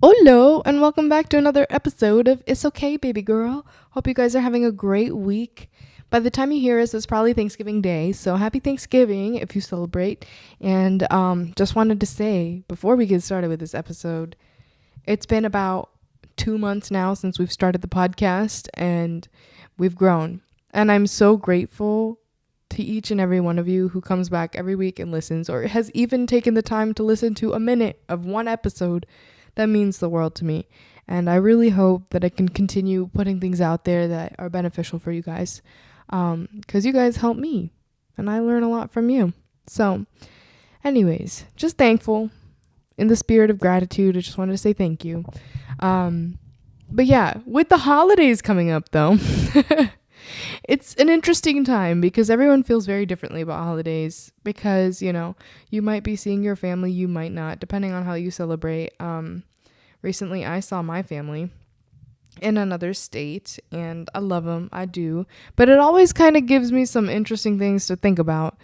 Hello, and welcome back to another episode of It's Okay, Baby Girl. Hope you guys are having a great week. By the time you hear us, it's probably Thanksgiving Day, so happy Thanksgiving if you celebrate. And just wanted to say, before we get started with this episode, it's been about 2 months now since we've started the podcast, and we've grown. And I'm so grateful to each and every one of you who comes back every week and listens, or has even taken the time to listen to a minute of one episode. That means the world to me. And I really hope that I can continue putting things out there that are beneficial for you guys. Because you guys help me. And I learn a lot from you. So, anyways, just thankful. In the spirit of gratitude, I just wanted to say thank you. But yeah, with the holidays coming up though, it's an interesting time because everyone feels very differently about holidays because, you might be seeing your family, you might not, depending on how you celebrate. Recently I saw my family in another state and I love them. I do. But it always kind of gives me some interesting things to think about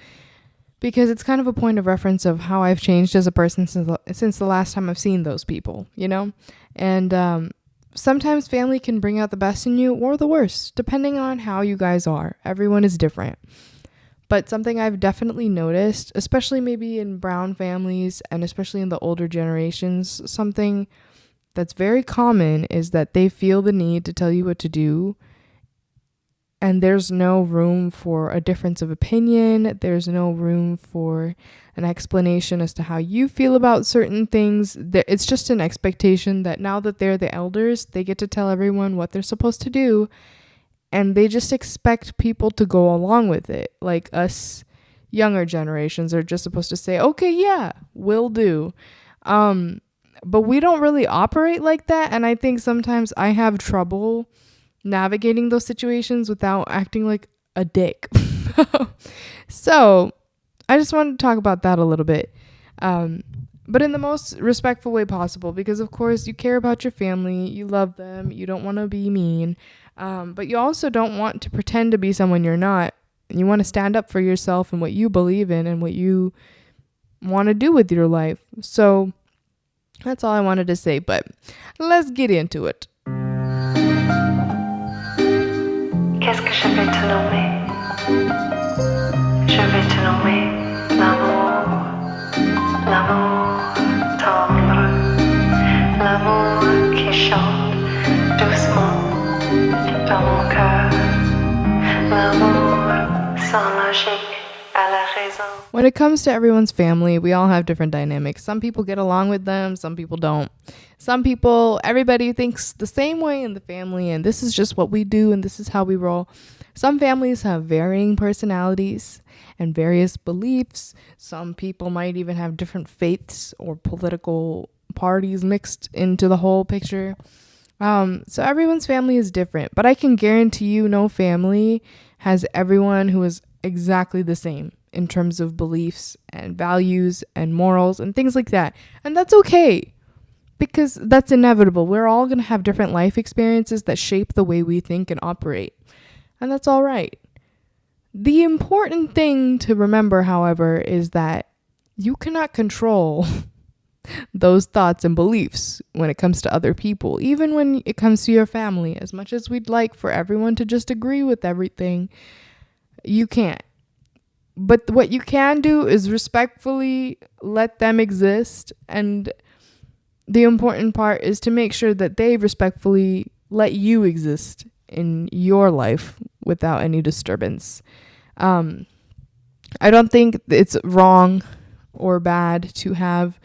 because it's kind of a point of reference of how I've changed as a person since the last time I've seen those people, And, sometimes family can bring out the best in you or the worst, depending on how you guys are. Everyone is different. But something I've definitely noticed, especially maybe in brown families and especially in the older generations, something that's very common is that they feel the need to tell you what to do. And there's no room for a difference of opinion. There's no room for an explanation as to how you feel about certain things. It's just an expectation that now that they're the elders, they get to tell everyone what they're supposed to do. And they just expect people to go along with it. Like us younger generations are just supposed to say, okay, yeah, will do. But we don't really operate like that. And I think sometimes I have trouble navigating those situations without acting like a dick. So I just wanted to talk about that a little bit. But in the most respectful way possible, because of course you care about your family, you love them, you don't want to be mean, but you also don't want to pretend to be someone you're not. You want to stand up for yourself and what you believe in and what you want to do with your life. So that's all I wanted to say, but let's get into it. Qu'est-ce que je vais te nommer? Je vais te nommer l'amour, l'amour tendre, l'amour qui chante doucement dans mon cœur, l'amour sans logique à la raison. When it comes to everyone's family, we all have different dynamics. Some people get along with them, some people don't. Some people, everybody thinks the same way in the family, and this is just what we do, and this is how we roll. Some families have varying personalities and various beliefs. Some people might even have different faiths or political parties mixed into the whole picture. So everyone's family is different, but I can guarantee you no family has everyone who is exactly the same in terms of beliefs and values and morals and things like that. And that's okay. Because that's inevitable. We're all going to have different life experiences that shape the way we think and operate. And that's all right. The important thing to remember, however, is that you cannot control those thoughts and beliefs when it comes to other people, even when it comes to your family. As much as we'd like for everyone to just agree with everything, you can't. But what you can do is respectfully let them exist, and the important part is to make sure that they respectfully let you exist in your life without any disturbance. I don't think it's wrong or bad to have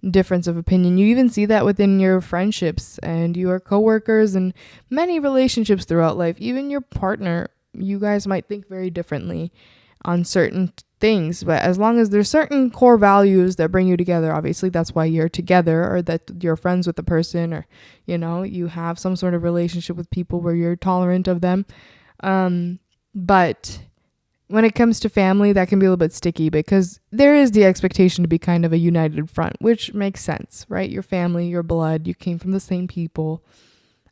difference of opinion. You even see that within your friendships and your coworkers and many relationships throughout life. Even your partner, you guys might think very differently on certain things, but as long as there's certain core values that bring you together, obviously that's why you're together, or that you're friends with the person, or you have some sort of relationship with people where you're tolerant of them. But when it comes to family, that can be a little bit sticky because there is the expectation to be kind of a united front, which makes sense, right? Your family, your blood, you came from the same people,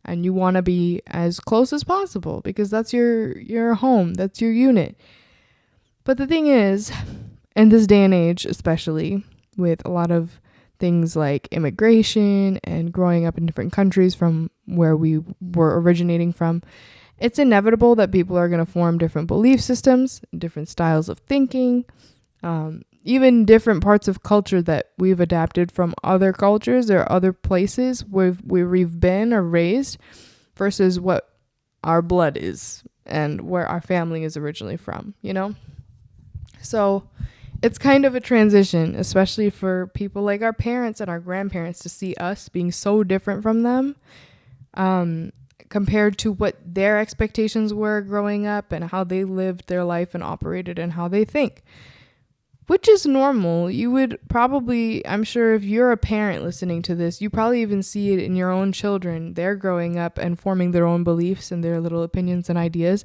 and you want to be as close as possible because that's your home, that's your unit. But the thing is, in this day and age, especially with a lot of things like immigration and growing up in different countries from where we were originating from, it's inevitable that people are going to form different belief systems, different styles of thinking, even different parts of culture that we've adapted from other cultures or other places where we've been or raised versus what our blood is and where our family is originally from, you know? So it's kind of a transition, especially for people like our parents and our grandparents, to see us being so different from them, compared to what their expectations were growing up and how they lived their life and operated and how they think, which is normal. You would probably, I'm sure if you're a parent listening to this, you probably even see it in your own children. They're growing up and forming their own beliefs and their little opinions and ideas.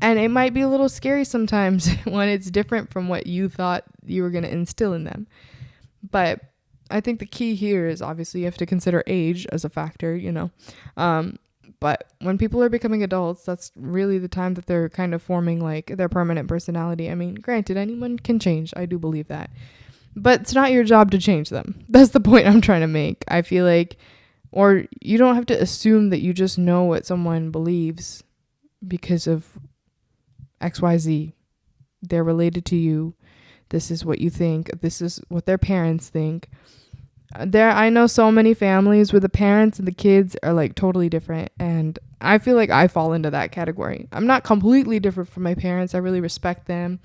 And it might be a little scary sometimes when it's different from what you thought you were going to instill in them. But I think the key here is obviously you have to consider age as a factor, you know. But when people are becoming adults, that's really the time that they're kind of forming like their permanent personality. I mean, granted, anyone can change. I do believe that. But it's not your job to change them. That's the point I'm trying to make. I feel like, or you don't have to assume that you just know what someone believes because of XYZ. They're related to you. This is what you think. This is what their parents think. I know so many families where the parents and the kids are like totally different, and I feel like I fall into that category. I'm not completely different from my parents. I really respect them,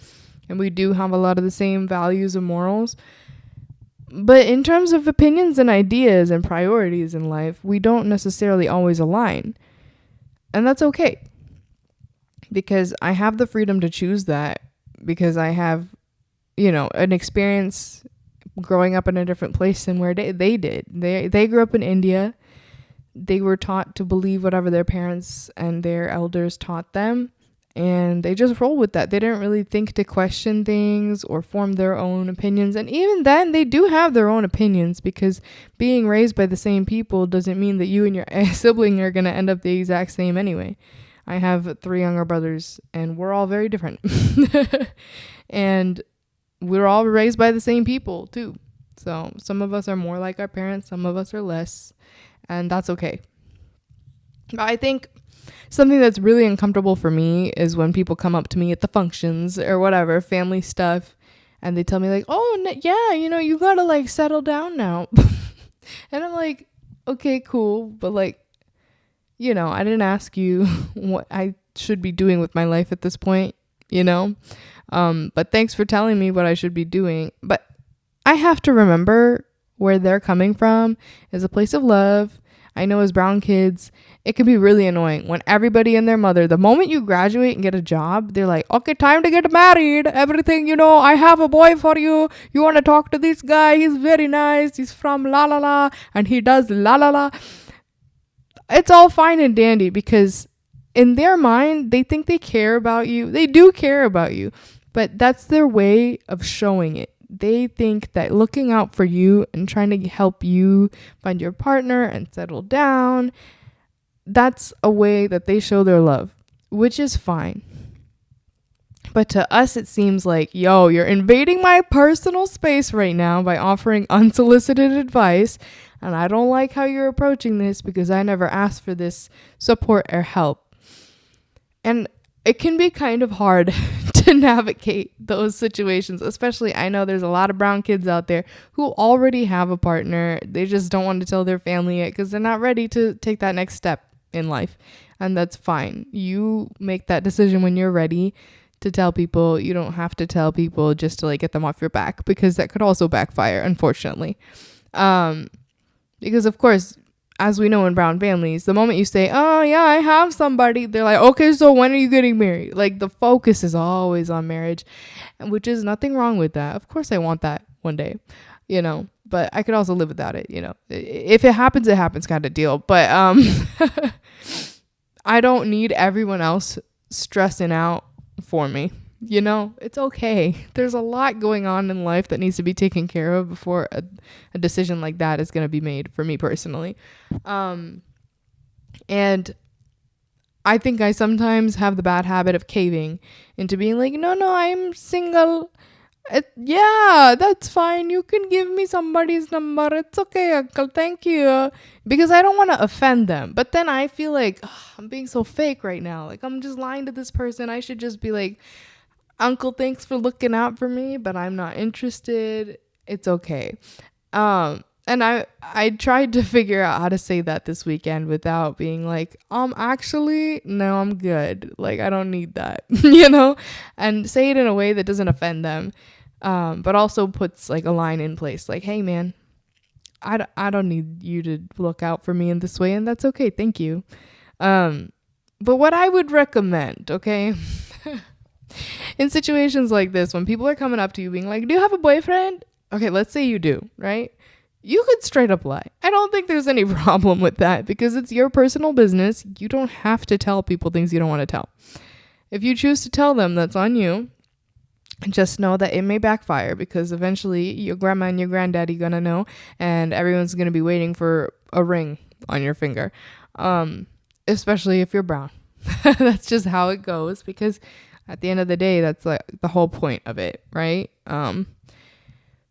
and we do have a lot of the same values and morals. But in terms of opinions and ideas and priorities in life, we don't necessarily always align. And that's okay, because I have the freedom to choose that, because I have, you know, an experience growing up in a different place than where they did. They grew up in India. They were taught to believe whatever their parents and their elders taught them, and they just roll with that. They didn't really think to question things or form their own opinions. And even then, they do have their own opinions, because being raised by the same people doesn't mean that you and your sibling are going to end up the exact same anyway. I have 3 younger brothers, and we're all very different. And we're all raised by the same people too. So some of us are more like our parents, some of us are less, and that's okay. But I think something that's really uncomfortable for me is when people come up to me at the functions or whatever, family stuff, and they tell me like, oh yeah, you know, you gotta like settle down now. And I'm like, okay, cool, but like, you know, I didn't ask you what I should be doing with my life at this point, you know. But thanks for telling me what I should be doing. But I have to remember where they're coming from is a place of love. I know as brown kids, it can be really annoying when everybody and their mother, the moment you graduate and get a job, they're like, okay, time to get married. Everything, you know, I have a boy for you. You want to talk to this guy? He's very nice. He's from la la la, and he does la la la. It's all fine and dandy, because in their mind, they think they care about you. They do care about you, but that's their way of showing it. They think that looking out for you and trying to help you find your partner and settle down, that's a way that they show their love, which is fine. But to us, it seems like, yo, you're invading my personal space right now by offering unsolicited advice. And I don't like how you're approaching this, because I never asked for this support or help. And it can be kind of hard to navigate those situations, especially I know there's a lot of brown kids out there who already have a partner. They just don't want to tell their family yet because they're not ready to take that next step in life. And that's fine. You make that decision when you're ready to tell people. You don't have to tell people just to like get them off your back, because that could also backfire, unfortunately. Because of course, as we know in brown families, the moment you say, oh yeah, I have somebody, they're like, okay, so when are you getting married? Like the focus is always on marriage, which is nothing wrong with that. Of course I want that one day, you know, but I could also live without it, you know. If it happens kind of deal. But I don't need everyone else stressing out for me. You know, it's okay. There's a lot going on in life that needs to be taken care of before a decision like that is going to be made, for me personally. And I think I sometimes have the bad habit of caving into being like, no, I'm single. Yeah, that's fine. You can give me somebody's number. It's okay, uncle. Thank you. Because I don't want to offend them. But then I feel like ugh, I'm being so fake right now. Like I'm just lying to this person. I should just be like, uncle, thanks for looking out for me, but I'm not interested. It's okay. And I tried to figure out how to say that this weekend without being like, actually, no, I'm good. Like I don't need that, and say it in a way that doesn't offend them, but also puts like a line in place, like, hey man, I don't need you to look out for me in this way, and that's okay. Thank you. But what I would recommend, okay, in situations like this, when people are coming up to you being like, do you have a boyfriend? Okay, let's say you do, right? You could straight up lie. I don't think there's any problem with that because it's your personal business. You don't have to tell people things you don't want to tell. If you choose to tell them, that's on you. Just know that it may backfire because eventually your grandma and your granddaddy gonna know, and everyone's gonna be waiting for a ring on your finger, especially if you're brown. That's just how it goes because at the end of the day, that's like the whole point of it, right?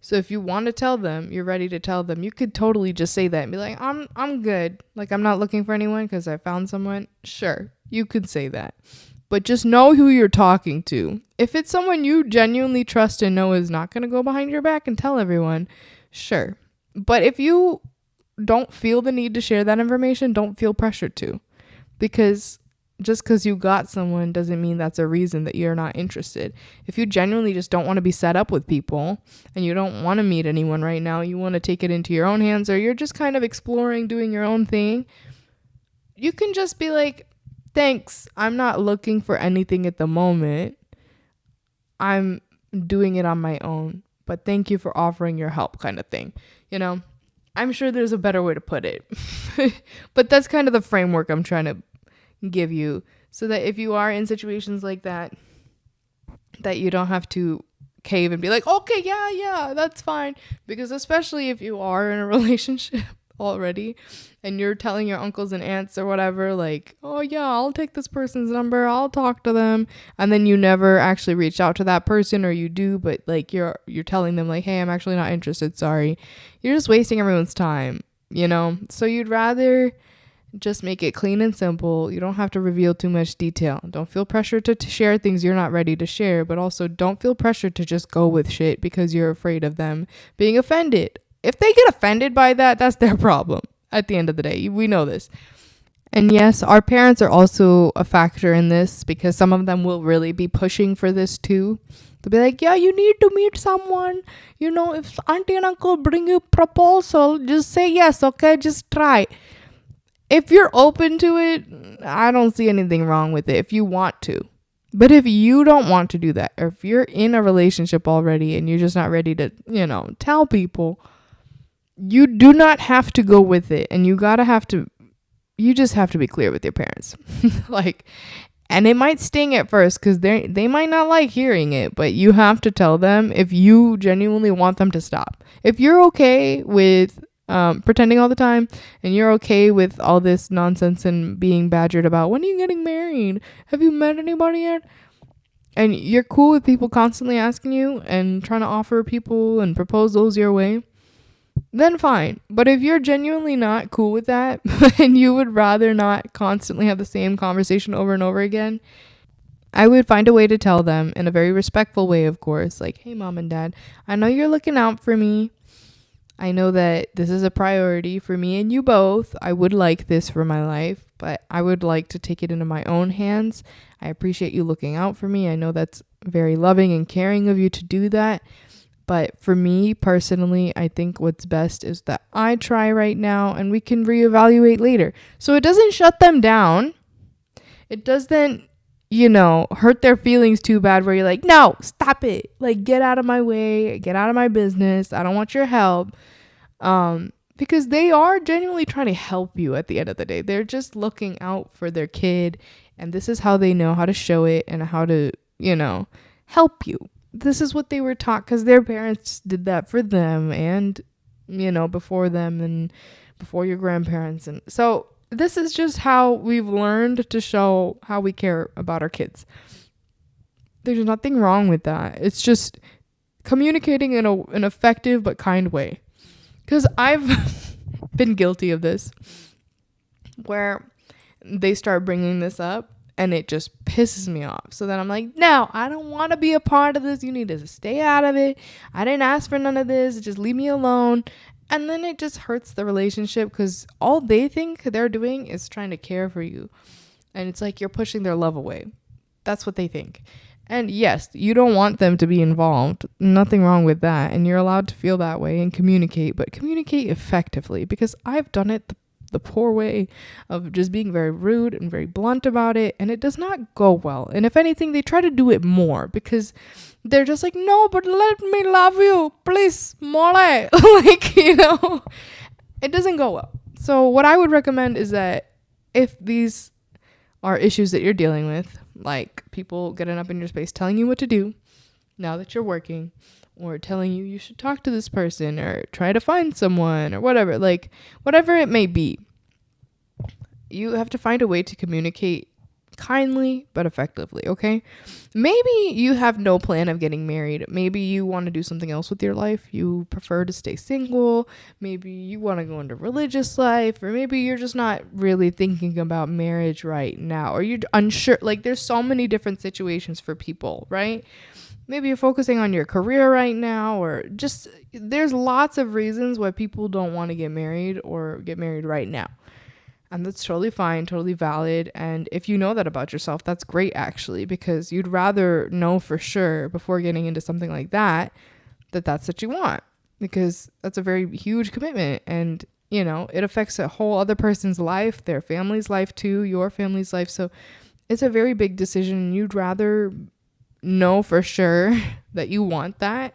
So if you want to tell them, you're ready to tell them, you could totally just say that and be like, I'm good. Like I'm not looking for anyone because I found someone. Sure, you could say that. But just know who you're talking to. If it's someone you genuinely trust and know is not going to go behind your back and tell everyone, sure. But if you don't feel the need to share that information, don't feel pressured to. Because just because you got someone doesn't mean that's a reason that you're not interested. If you genuinely just don't want to be set up with people and you don't want to meet anyone right now, you want to take it into your own hands, or you're just kind of exploring, doing your own thing, you can just be like, thanks, I'm not looking for anything at the moment. I'm doing it on my own, but thank you for offering your help, kind of thing. I'm sure there's a better way to put it. But that's kind of the framework I'm trying to give you, so that if you are in situations like that you don't have to cave and be like, okay, yeah, that's fine. Because especially if you are in a relationship already and you're telling your uncles and aunts or whatever, like, oh yeah, I'll take this person's number, I'll talk to them, and then you never actually reach out to that person, or you do, but like you're telling them like, hey, I'm actually not interested, sorry. You're just wasting everyone's time, so you'd rather just make it clean and simple. You don't have to reveal too much detail. Don't feel pressured to share things you're not ready to share, but also don't feel pressured to just go with shit because you're afraid of them being offended. If they get offended by that, that's their problem. At the end of the day, we know this. And yes, our parents are also a factor in this because some of them will really be pushing for this too. They'll be like, yeah, you need to meet someone. If auntie and uncle bring you proposal, just say yes, okay? Just try. If you're open to it, I don't see anything wrong with it if you want to. But if you don't want to do that, or if you're in a relationship already and you're just not ready to, tell people, you do not have to go with it. And you just have to be clear with your parents. And it might sting at first because they might not like hearing it, but you have to tell them if you genuinely want them to stop. If you're okay with pretending all the time, and you're okay with all this nonsense and being badgered about, when are you getting married? Have you met anybody yet? And you're cool with people constantly asking you and trying to offer people and proposals your way, then fine. But if you're genuinely not cool with that and you would rather not constantly have the same conversation over and over again, I would find a way to tell them in a very respectful way, of course, like, hey, mom and dad, I know you're looking out for me. I know that this is a priority for me and you both. I would like this for my life, but I would like to take it into my own hands. I appreciate you looking out for me. I know that's very loving and caring of you to do that. But for me personally, I think what's best is that I try right now and we can reevaluate later. So it doesn't shut them down. It doesn't, hurt their feelings too bad where you're like, no, stop it. Like, get out of my way. Get out of my business. I don't want your help. Because they are genuinely trying to help you at the end of the day. They're just looking out for their kid. And this is how they know how to show it and how to, help you. This is what they were taught because their parents did that for them and, before them and before your grandparents. And so this is just how we've learned to show how we care about our kids. There's nothing wrong with that. It's just communicating in an effective but kind way. Because I've been guilty of this, where they start bringing this up and it just pisses me off. So then I'm like, no, I don't want to be a part of this. You need to stay out of it. I didn't ask for none of this. Just leave me alone. And then it just hurts the relationship because all they think they're doing is trying to care for you. And it's like you're pushing their love away. That's what they think. And yes, you don't want them to be involved. Nothing wrong with that. And you're allowed to feel that way and communicate, but communicate effectively, because I've done it the poor way of just being very rude and very blunt about it, and it does not go well. And if anything, they try to do it more because they're just like, no, but let me love you, please, mole. Like, you know, it doesn't go well. So what I would recommend is that if these are issues that you're dealing with, like people getting up in your space telling you what to do now that you're working, or telling you should talk to this person or try to find someone or whatever, like whatever it may be, you have to find a way to communicate kindly but effectively. Okay, maybe you have no plan of getting married. Maybe you want to do something else with your life. You prefer to stay single. Maybe you want to go into religious life, or maybe you're just not really thinking about marriage right now, or you're unsure. Like, there's so many different situations for people, right? Maybe you're focusing on your career right now, or just there's lots of reasons why people don't want to get married or get married right now. And that's totally fine, totally valid. And if you know that about yourself, that's great, actually, because you'd rather know for sure before getting into something like that, that that's what you want, because that's a very huge commitment. And, you know, it affects a whole other person's life, their family's life too, your family's life. So it's a very big decision. You'd rather know for sure that you want that,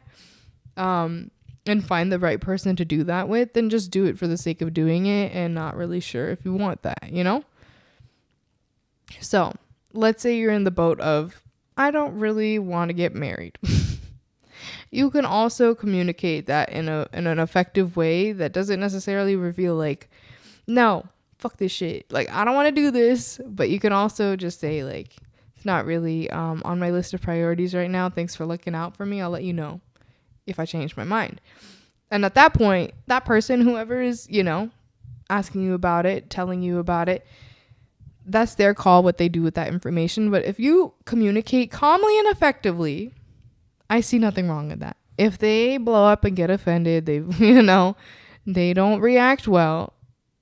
and find the right person to do that with, than just do it for the sake of doing it and not really sure if you want that, you know? So let's say you're in the boat of, I don't really want to get married. You can also communicate that in an effective way that doesn't necessarily reveal like, no, fuck this shit, like I don't want to do this. But you can also just say like, it's not really on my list of priorities right now. Thanks for looking out for me. I'll let you know if I change my mind. And at that point, that person, whoever is, you know, asking you about it, telling you about it, that's their call what they do with that information. But if you communicate calmly and effectively, I see nothing wrong with that. If they blow up and get offended, they, you know, they don't react well,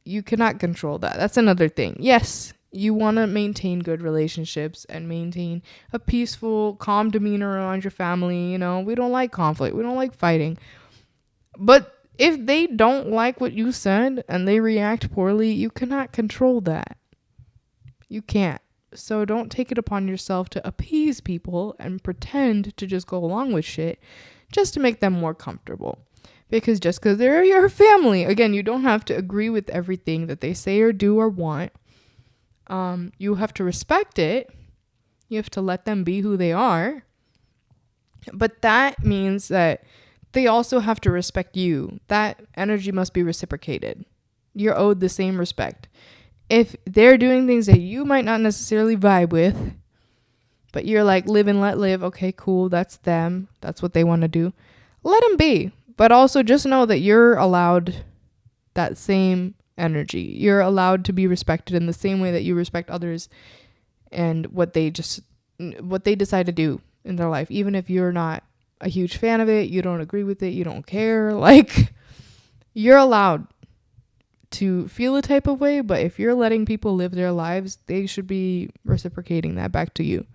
you cannot control that. That's another thing. Yes, you want to maintain good relationships and maintain a peaceful, calm demeanor around your family. You know, we don't like conflict. We don't like fighting. But if they don't like what you said and they react poorly, you cannot control that. You can't. So don't take it upon yourself to appease people and pretend to just go along with shit just to make them more comfortable. Because just because they're your family, again, you don't have to agree with everything that they say or do or want. You have to respect it. You have to let them be who they are. But that means that they also have to respect you. That energy must be reciprocated. You're owed the same respect. If they're doing things that you might not necessarily vibe with, but you're like, live and let live. Okay, cool. That's them. That's what they want to do. Let them be. But also just know that you're allowed that same energy. You're allowed to be respected in the same way that you respect others and what they decide to do in their life. Even if you're not a huge fan of it, you don't agree with it, you don't care, like, you're allowed to feel a type of way. But if you're letting people live their lives, they should be reciprocating that back to you.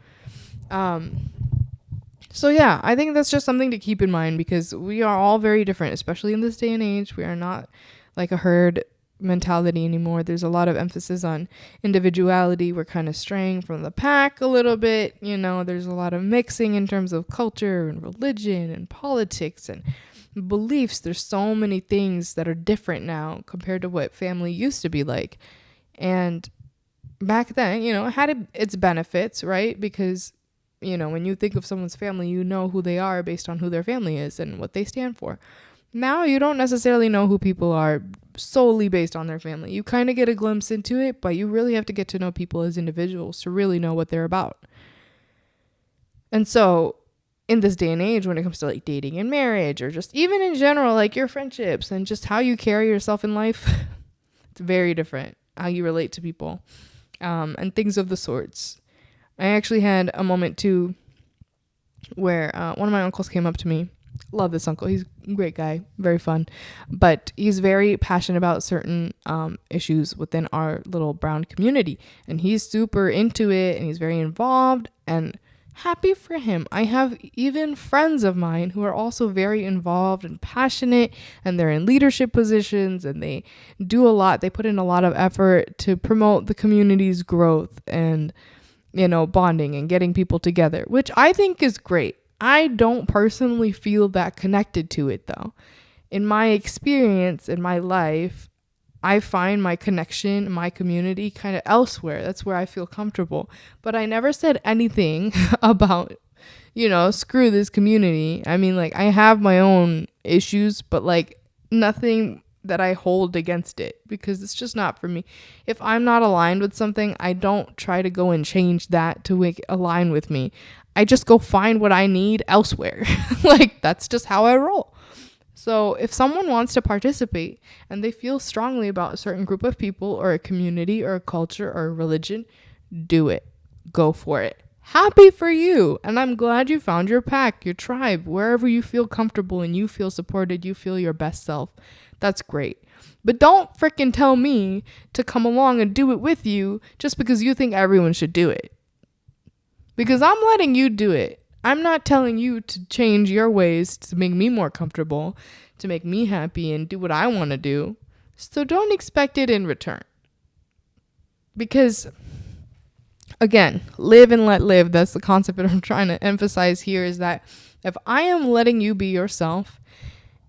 So yeah, I think that's just something to keep in mind, because we are all very different, especially in this day and age. We are not like a herd mentality anymore. There's a lot of emphasis on individuality. We're kind of straying from the pack a little bit. You know, there's a lot of mixing in terms of culture and religion and politics and beliefs. There's so many things that are different now compared to what family used to be like. And back then, you know, it had its benefits, right? Because, you know, when you think of someone's family, you know who they are based on who their family is and what they stand for. Now you don't necessarily know who people are solely based on their family. You kind of get a glimpse into it, but you really have to get to know people as individuals to really know what they're about. And so in this day and age when it comes to like dating and marriage, or just even in general, like your friendships and just how you carry yourself in life. It's very different how you relate to people, and things of the sorts. I actually had a moment too where one of my uncles came up to me. Love this uncle. He's a great guy, very fun, but he's very passionate about certain issues within our little brown community, and he's super into it, and he's very involved, and happy for him. I have even friends of mine who are also very involved and passionate, and they're in leadership positions, and they do a lot. They put in a lot of effort to promote the community's growth and, you know, bonding and getting people together, which I think is great. I don't personally feel that connected to it though. In my experience in my life, I find my connection, my community kind of elsewhere. That's where I feel comfortable. But I never said anything about, you know, screw this community. I mean, like, I have my own issues, but like nothing that I hold against it, because it's just not for me. If I'm not aligned with something, I don't try to go and change that to align with me. I just go find what I need elsewhere. Like, that's just how I roll. So if someone wants to participate and they feel strongly about a certain group of people or a community or a culture or a religion, do it. Go for it. Happy for you. And I'm glad you found your pack, your tribe, wherever you feel comfortable and you feel supported, you feel your best self. That's great. But don't freaking tell me to come along and do it with you just because you think everyone should do it. Because I'm letting you do it. I'm not telling you to change your ways to make me more comfortable, to make me happy and do what I want to do. So don't expect it in return. Because, again, live and let live. That's the concept that I'm trying to emphasize here, is that if I am letting you be yourself,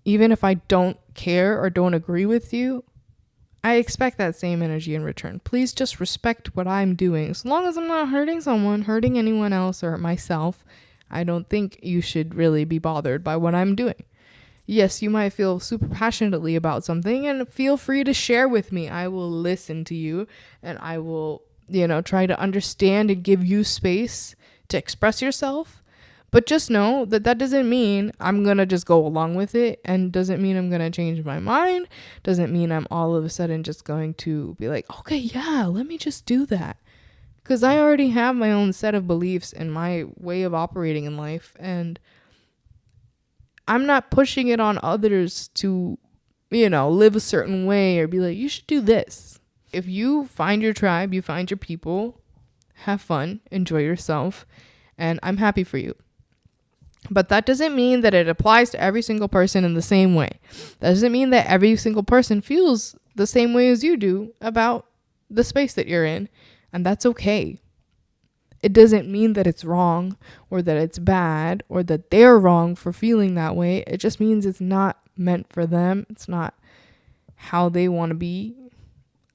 even if I don't care or don't agree with you, I expect that same energy in return. Please just respect what I'm doing. As long as I'm not hurting someone, hurting anyone else or myself, I don't think you should really be bothered by what I'm doing. Yes, you might feel super passionately about something, and feel free to share with me. I will listen to you, and I will, try to understand and give you space to express yourself. But just know that that doesn't mean I'm going to just go along with it, and doesn't mean I'm going to change my mind. Doesn't mean I'm all of a sudden just going to be like, okay, yeah, let me just do that. Because I already have my own set of beliefs and my way of operating in life, and I'm not pushing it on others to, live a certain way or be like, you should do this. If you find your tribe, you find your people, have fun, enjoy yourself, and I'm happy for you. But that doesn't mean that it applies to every single person in the same way. That doesn't mean that every single person feels the same way as you do about the space that you're in. And that's okay. It doesn't mean that it's wrong or that it's bad or that they're wrong for feeling that way. It just means it's not meant for them. It's not how they want to be.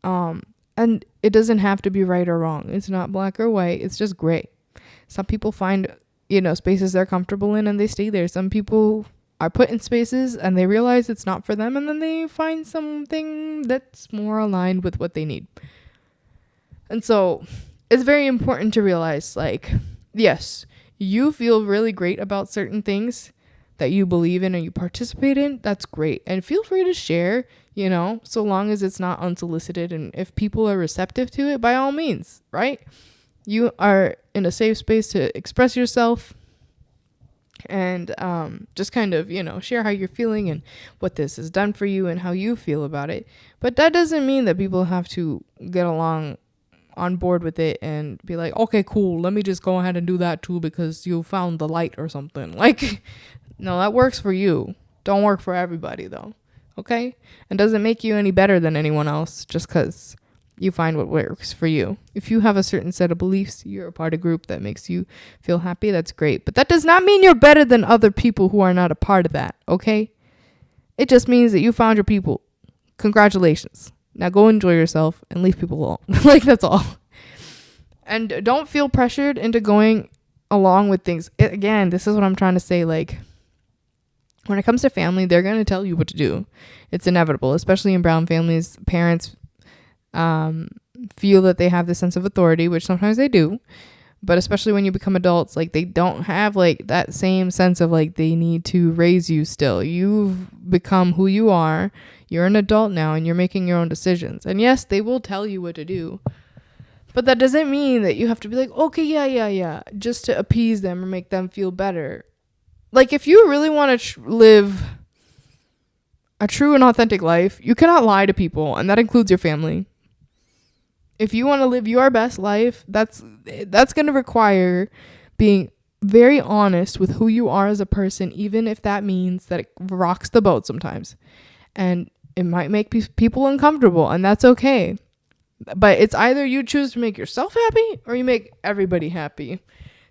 And it doesn't have to be right or wrong. It's not black or white. It's just gray. Some people find spaces they're comfortable in and they stay there. Some people are put in spaces and they realize it's not for them, and then they find something that's more aligned with what they need. And so it's very important to realize, like, yes, you feel really great about certain things that you believe in and you participate in. That's great. And feel free to share, so long as it's not unsolicited. And if people are receptive to it, by all means, right? You are in a safe space to express yourself and just kind of, share how you're feeling and what this has done for you and how you feel about it. But that doesn't mean that people have to get along on board with it and be like, okay, cool, let me just go ahead and do that too because you found the light or something. Like, no, that works for you. Don't work for everybody though. Okay? And doesn't make you any better than anyone else just because you find what works for you. If you have a certain set of beliefs, you're a part of a group that makes you feel happy, that's great. But that does not mean you're better than other people who are not a part of that, okay? It just means that you found your people. Congratulations. Now go enjoy yourself and leave people alone. Like, that's all. And don't feel pressured into going along with things. Again, this is what I'm trying to say. Like, when it comes to family, they're going to tell you what to do. It's inevitable, especially in brown families. Parents feel that they have this sense of authority, which sometimes they do, But especially when you become adults, like they don't have like that same sense of like they need to raise you still. You've become who you are. You're an adult now and you're making your own decisions. And yes, they will tell you what to do. But that doesn't mean that you have to be like, okay, yeah, just to appease them or make them feel better. Like if you really want to live a true and authentic life, you cannot lie to people, and that includes your family. If you want to live your best life, that's going to require being very honest with who you are as a person, even if that means that it rocks the boat sometimes. And it might make people uncomfortable, and that's okay. But it's either you choose to make yourself happy or you make everybody happy.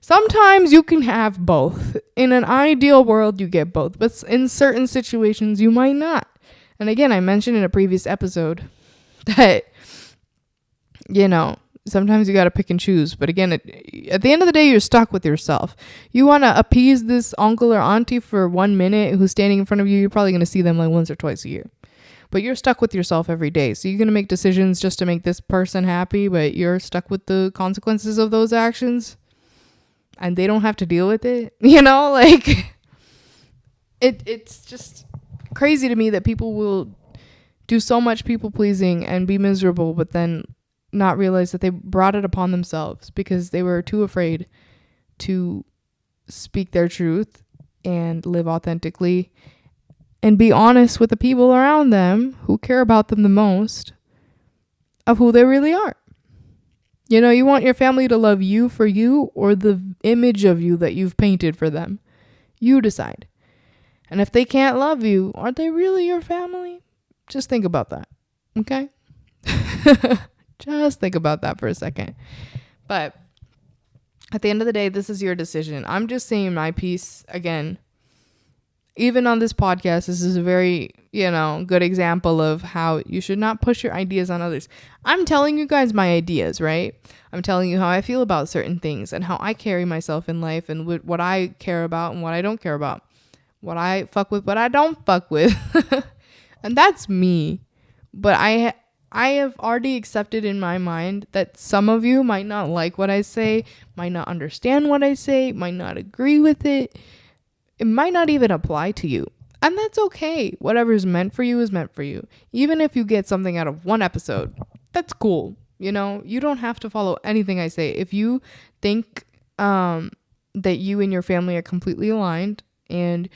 Sometimes you can have both. In an ideal world, you get both. But in certain situations, you might not. And again, I mentioned in a previous episode that, sometimes you got to pick and choose. But again, at the end of the day, you're stuck with yourself. You want to appease this uncle or auntie for 1 minute who's standing in front of you. You're probably going to see them like once or twice a year. But you're stuck with yourself every day. So you're going to make decisions just to make this person happy, but you're stuck with the consequences of those actions. And they don't have to deal with it. It's just crazy to me that people will do so much people pleasing and be miserable, but then not realize that they brought it upon themselves because they were too afraid to speak their truth and live authentically and be honest with the people around them who care about them the most of who they really are. You want your family to love you for you or the image of you that you've painted for them. You decide. And if they can't love you, aren't they really your family? Just think about that. Okay? Just think about that for a second. But at the end of the day, this is your decision. I'm just saying my piece again. Even on this podcast, this is a very, good example of how you should not push your ideas on others. I'm telling you guys my ideas, right? I'm telling you how I feel about certain things and how I carry myself in life and what I care about and what I don't care about. What I fuck with, what I don't fuck with. And that's me. But I have already accepted in my mind that some of you might not like what I say, might not understand what I say, might not agree with it. It might not even apply to you. And that's okay. Whatever's meant for you is meant for you. Even if you get something out of one episode, that's cool. You don't have to follow anything I say. If you think that you and your family are completely aligned and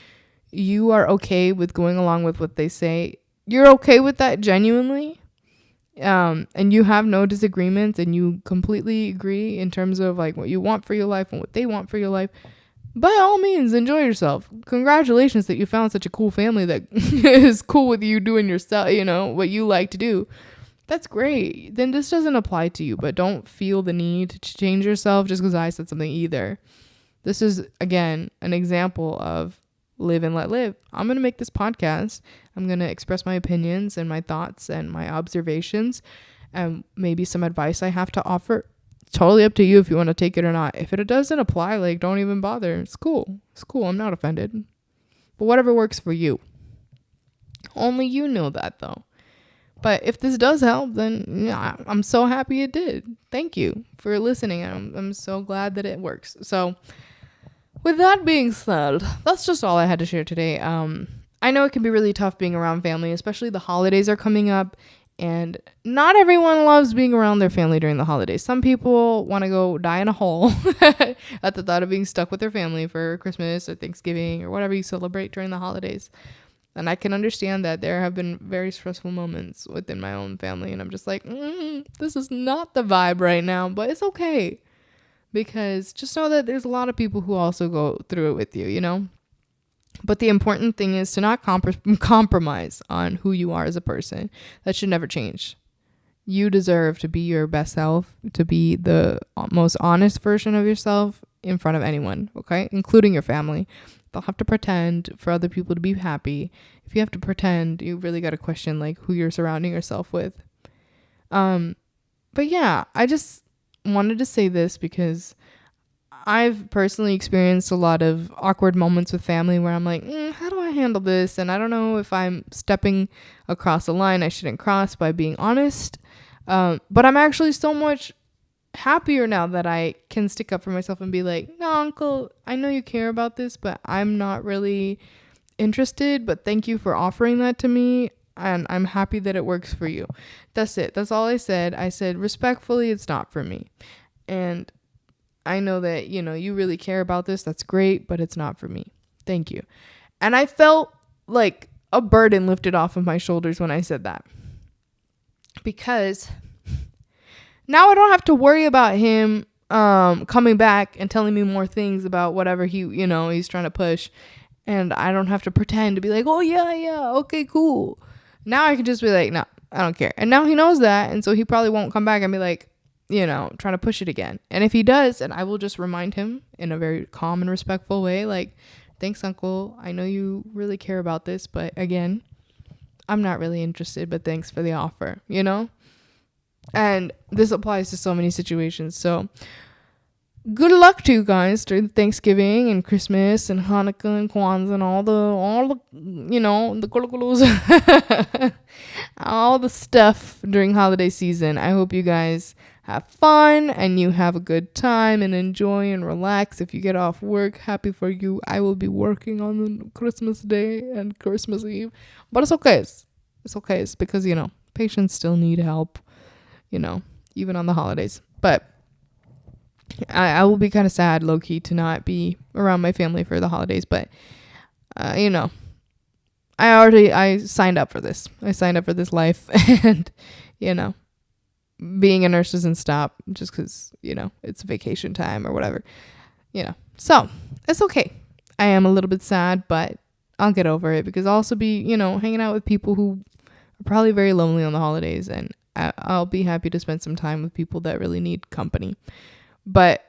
you are okay with going along with what they say, you're okay with that genuinely, and you have no disagreements and you completely agree in terms of like what you want for your life and what they want for your life, by all means, enjoy yourself. Congratulations that you found such a cool family that is cool with you doing yourself, what you like to do. That's great. Then this doesn't apply to you, but don't feel the need to change yourself just because I said something either. This is, again, an example of live and let live. I'm going to make this podcast. I'm going to express my opinions and my thoughts and my observations and maybe some advice I have to offer. Totally up to you if you want to take it or not. If it doesn't apply, like, don't even bother. It's cool. I'm not offended. But whatever works for you. Only you know that, though. But if this does help, then yeah, I'm so happy it did. Thank you for listening. I'm so glad that it works. So with that being said, that's just all I had to share today. I know it can be really tough being around family, especially the holidays are coming up. And not everyone loves being around their family during the holidays. Some people want to go die in a hole at the thought of being stuck with their family for Christmas or Thanksgiving or whatever you celebrate during the holidays. And I can understand that there have been very stressful moments within my own family. And I'm just like, this is not the vibe right now, but it's okay. Because just know that there's a lot of people who also go through it with you, But the important thing is to not compromise on who you are as a person. That should never change. You deserve to be your best self, to be the most honest version of yourself in front of anyone, okay? Including your family. Don't have to pretend for other people to be happy. If you have to pretend, you really got to question like who you're surrounding yourself with. But yeah, I just wanted to say this because I've personally experienced a lot of awkward moments with family where I'm like, how do I handle this? And I don't know if I'm stepping across a line I shouldn't cross by being honest. But I'm actually so much happier now that I can stick up for myself and be like, no, uncle, I know you care about this, but I'm not really interested, but thank you for offering that to me. And I'm happy that it works for you. That's it. That's all I said. I said, respectfully, it's not for me. And I know that, you really care about this. That's great, but it's not for me. Thank you. And I felt like a burden lifted off of my shoulders when I said that. Because now I don't have to worry about him coming back and telling me more things about whatever he's trying to push. And I don't have to pretend to be like, oh, yeah, okay, cool. Now I can just be like, no, I don't care. And now he knows that. And so he probably won't come back and be like, trying to push it again. And if he does, and I will just remind him in a very calm and respectful way, like, thanks, uncle. I know you really care about this, but again, I'm not really interested, but thanks for the offer, And this applies to so many situations. So good luck to you guys during Thanksgiving and Christmas and Hanukkah and Kwanzaa and all the the kulukulus, all the stuff during holiday season. I hope you guys have fun and you have a good time and enjoy and relax. If you get off work, happy for you. I will be working on Christmas Day and Christmas Eve, but it's okay. It's okay. It's because, patients still need help, even on the holidays. But I will be kind of sad, low-key, to not be around my family for the holidays. But, I signed up for this. I signed up for this life. And, being a nurse doesn't stop just because, it's vacation time or whatever. So it's okay. I am a little bit sad, but I'll get over it because I'll also be, hanging out with people who are probably very lonely on the holidays. And I'll be happy to spend some time with people that really need company. But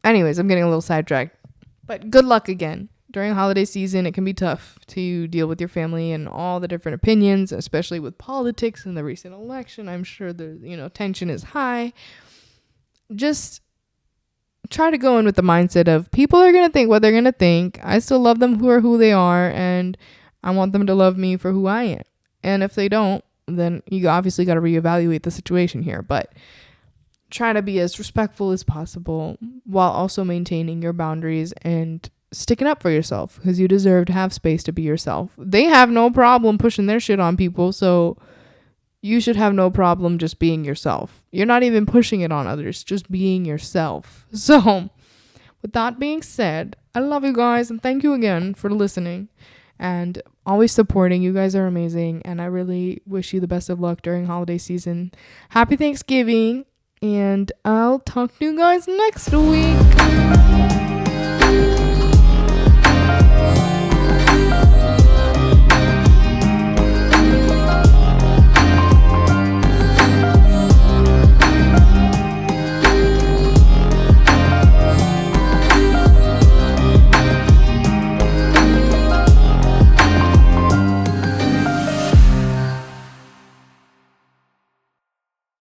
anyways, I'm getting a little sidetracked. But good luck again. During holiday season, it can be tough to deal with your family and all the different opinions, especially with politics and the recent election. I'm sure the, tension is high. Just try to go in with the mindset of people are going to think what they're going to think. I still love them for who they are, and I want them to love me for who I am. And if they don't, then you obviously got to reevaluate the situation here. But try to be as respectful as possible while also maintaining your boundaries and sticking up for yourself because you deserve to have space to be yourself. They have no problem pushing their shit on people, so you should have no problem just being yourself. You're not even pushing it on others, just being yourself. So with that being said, I love you guys and thank you again for listening and always supporting. You guys are amazing and I really wish you the best of luck during holiday season. Happy Thanksgiving, and I'll talk to you guys next week.